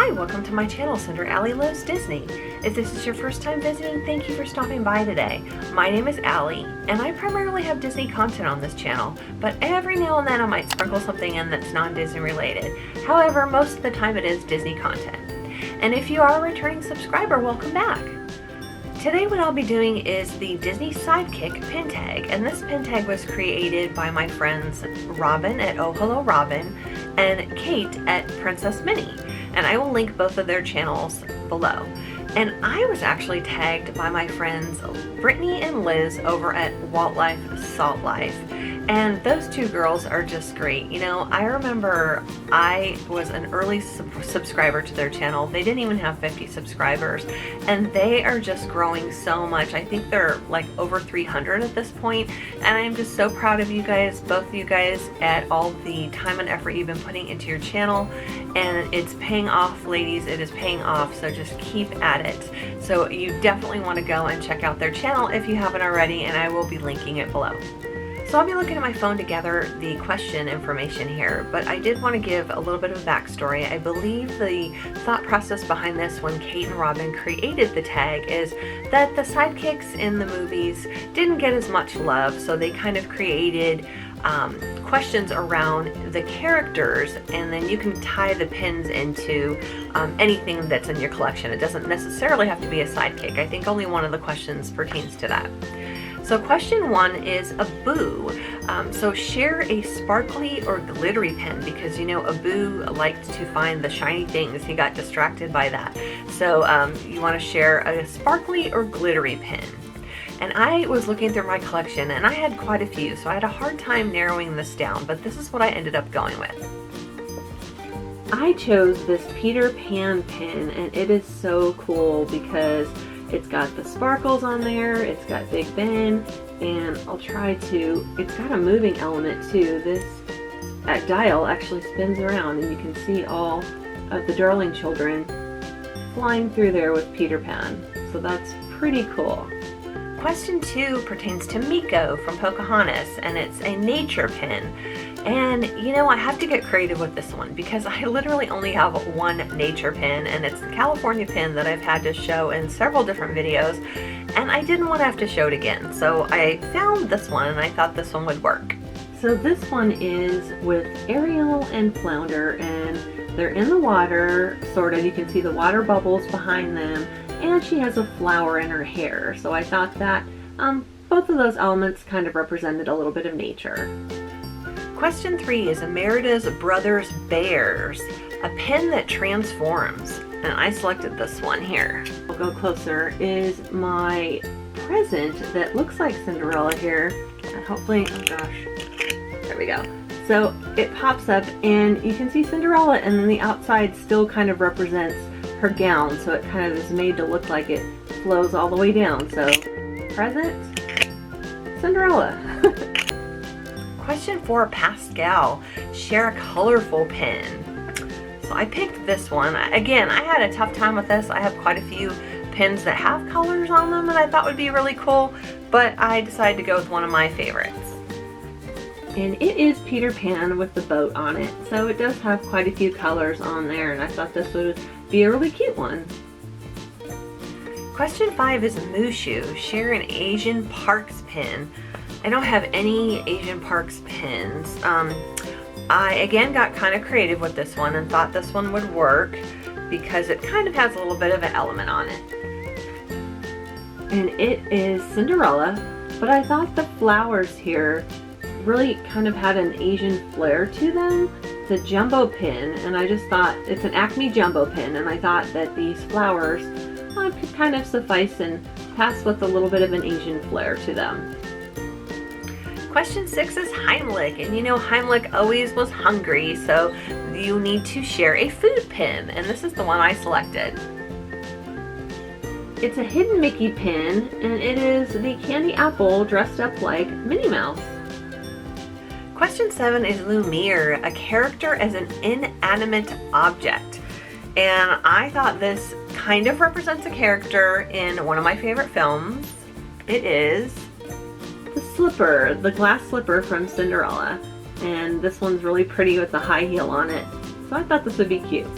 Hi, welcome to my channel, Cinder Allie Loves Disney. If this is your first time visiting, thank you for stopping by today. My name is Allie, and I primarily have Disney content on this channel, but every now and then I might sprinkle something in that's non-Disney related. However, most of the time it is Disney content. And if you are a returning subscriber, welcome back. Today what I'll be doing is the Disney Sidekick Pin Tag, and this pin tag was created by my friends Robin at ohellorobin and Kate at Princess Minnie, and I will link both of their channels below. And I was actually tagged by my friends Brittany and Liz over at Walt Life Salt Life, and those two girls are just great. You know, I remember I was an early subscriber to their channel. They didn't even have 50 subscribers, and they are just growing so much. I think they're like over 300 at this point, and I'm just so proud of you guys, both of you guys, at all the time and effort you've been putting into your channel, and it's paying off, ladies. It is paying off, so just keep at it. So you definitely want to go and check out their channel if you haven't already, and I will be linking it below. So I'll be looking at my phone to gather the question information here, but I did want to give a little bit of a backstory. I believe the thought process behind this when Kate and Robin created the tag is that the sidekicks in the movies didn't get as much love, so they kind of created questions around the characters, and then you can tie the pins into anything that's in your collection. It doesn't necessarily have to be a sidekick. I think only one of the questions pertains to that. So question one is Abu. So share a sparkly or glittery pin, because you know Abu liked to find the shiny things. He got distracted by that. So you want to share a sparkly or glittery pin. And I was looking through my collection and I had quite a few, so I had a hard time narrowing this down, but this is what I ended up going with. I chose this Peter Pan pin, and it is so cool because it's got the sparkles on there, it's got Big Ben, and it's got a moving element too. This dial actually spins around and you can see all of the darling children flying through there with Peter Pan. So that's pretty cool. Question 2 pertains to Meeko from Pocahontas, and it's a nature pin. And you know, I have to get creative with this one because I literally only have one nature pin, and it's the California pin that I've had to show in several different videos, and I didn't want to have to show it again. So I found this one and I thought this one would work. So this one is with Ariel and Flounder, and they're in the water, sort of. You can see the water bubbles behind them, and she has a flower in her hair. So I thought that both of those elements kind of represented a little bit of nature. Question 3 is MERIDA'S Brothers Bears, a pin that transforms. And I selected this one here. I'll go closer. Is my present that looks like Cinderella here. And hopefully, oh gosh, there we go. So it pops up and you can see Cinderella, and then the outside still kind of represents her gown, so it kind of is made to look like it flows all the way down. So present, Cinderella. Question 4, Pascal, share a colorful pin. So I picked this one. Again, I had a tough time with this. I have quite a few pins that have colors on them and I thought would be really cool, but I decided to go with one of my favorites. And it is Peter Pan with the boat on it, so it does have quite a few colors on there, and I thought this would be a really cute one. Question 5 is Mushu, share an Asian Parks pin. I don't have any Asian Parks pins. I again got kind of creative with this one and thought this one would work because it kind of has a little bit of an element on it. And it is Cinderella, but I thought the flowers here really kind of had an Asian flair to them. It's a jumbo pin, and I just thought it's an Acme jumbo pin, and I thought that these flowers could kind of suffice and pass with a little bit of an Asian flair to them. Question 6 is Heimlich, and you know Heimlich always was hungry, so you need to share a food pin, and this is the one I selected. It's a hidden Mickey pin, and it is the candy apple dressed up like Minnie Mouse. Question 7 is Lumiere, a character as an inanimate object. And I thought this kind of represents a character in one of my favorite films. It is the slipper, the glass slipper from Cinderella. And this one's really pretty with the high heel on it. So I thought this would be cute.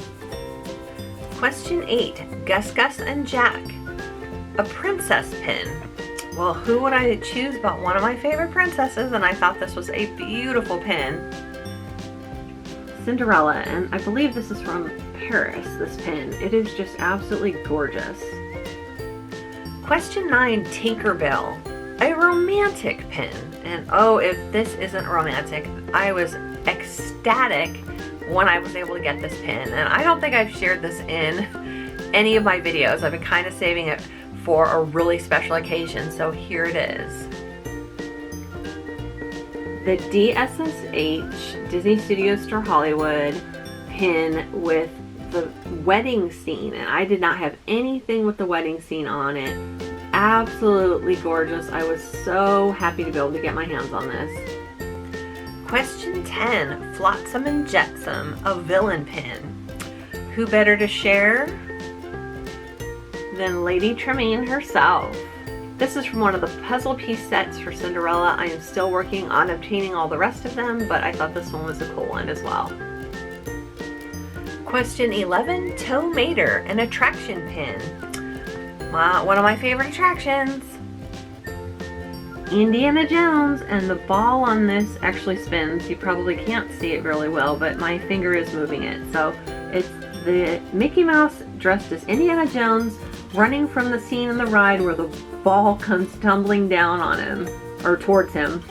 Question 8, Gus and Jaq. A princess pin. Well, who would I choose but one of my favorite princesses, and I thought this was a beautiful pin. Cinderella, and I believe this is from Paris, this pin. It is just absolutely gorgeous. Question 9, Tinkerbell. A romantic pin. And oh, if this isn't romantic, I was ecstatic when I was able to get this pin. And I don't think I've shared this in any of my videos. I've been kind of saving it for a really special occasion, so here it is. The DSSH, Disney Studios Store Hollywood pin with the wedding scene, and I did not have anything with the wedding scene on it. Absolutely gorgeous. I was so happy to be able to get my hands on this. Question 10, Flotsam Jetsam, a villain pin. Who better to share than Lady Tremaine herself? This is from one of the puzzle piece sets for Cinderella. I am still working on obtaining all the rest of them, but I thought this one was a cool one as well. Question 11, Tow Mater, an attraction pin. One of my favorite attractions. Indiana Jones, and the ball on this actually spins. You probably can't see it really well, but my finger is moving it. So it's the Mickey Mouse dressed as Indiana Jones running from the scene in the ride where the ball comes tumbling down on him, or towards him.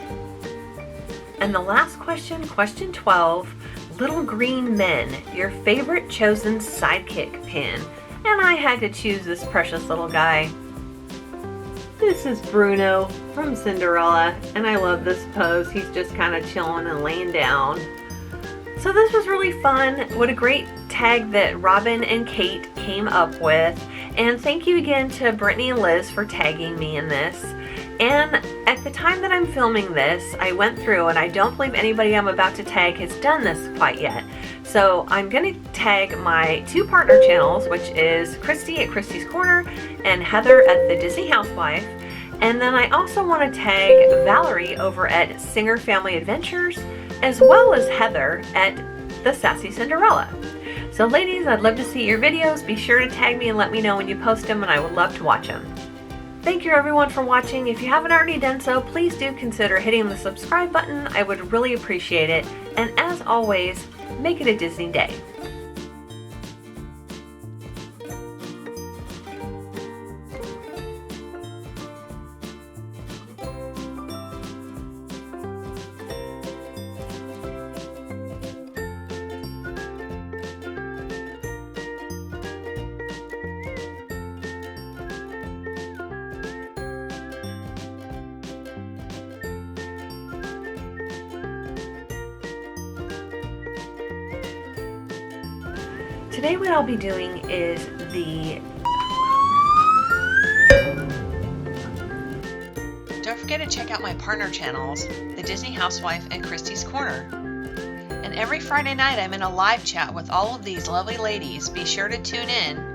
And the last question, question 12, Little Green Men, your favorite chosen sidekick pin. And I had to choose this precious little guy. This is Bruno from Cinderella, and I love this pose. He's just kind of chilling and laying down. So this was really fun. What a great tag that Robin and Kate came up with. And thank you again to Brittany and Liz for tagging me in this. And at the time that I'm filming this, I went through, and I don't believe anybody I'm about to tag has done this quite yet. So I'm going to tag my two partner channels, which is Christy at Christy's Corner and Heather at the Disney Housewife. And then I also want to tag Valerie over at Singer Family Adventures, as well as Heather at the Sassy Cinderella. So ladies, I'd love to see your videos. Be sure to tag me and let me know when you post them, and I would love to watch them. Thank you everyone for watching. If you haven't already done so, please do consider hitting the subscribe button. I would really appreciate it. And as always, make it a Disney day. Today what I'll be doing is Don't forget to check out my partner channels, the Disney Housewife and Christy's Corner. And every Friday night I'm in a live chat with all of these lovely ladies. Be sure to tune in.